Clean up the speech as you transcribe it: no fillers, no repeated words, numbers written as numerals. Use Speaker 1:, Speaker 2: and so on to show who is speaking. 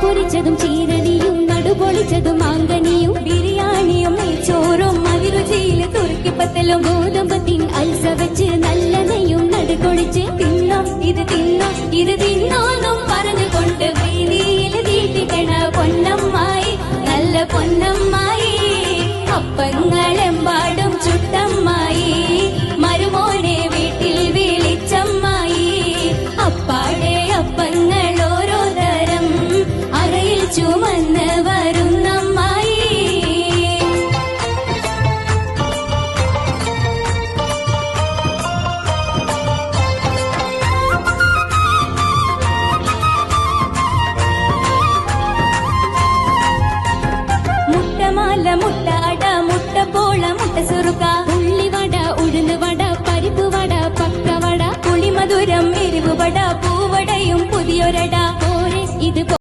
Speaker 1: പൊരിച്ചതും ചീരടിയും നടുപൊളിച്ചതും മാങ്കനിയും ബിരിയാണിയും നെയ്ച്ചോറും മതിരുചിയില് തുറക്കിപ്പത്തലും ഗോതമ്പത്തിൻ അൽസ വെച്ച് നല്ല നെയ്യും നടുകൊളിച്ച് തിന്നോ ഇത് തിന്നോന്നും പറഞ്ഞുകൊണ്ട് വീതിയിൽ തീട്ടിക്കണ പൊന്നമ്മായി നല്ല പൊന്നമ്മായി അപ്പങ്ങളെമ്പാടും ചുട്ടമ്മായി മരുമോനെ വീട്ടിൽ വിളിച്ചമ്മായി അപ്പാടെ അപ്പങ്ങൾ ഓരോ തരം അറയിൽ ചുമന്ന് വരുന്നമ്മായി മുട്ടമാല മുട്ട അട മുട്ട പോള മുട്ട സുറുക്ക ഉള്ളിവട ഉഴുന്നുവട പരിപ്പ് വട പക്കവട പുളിമധുരം എരിവുവട പൂവടയും പുതിയൊരട പോരെ ഇത്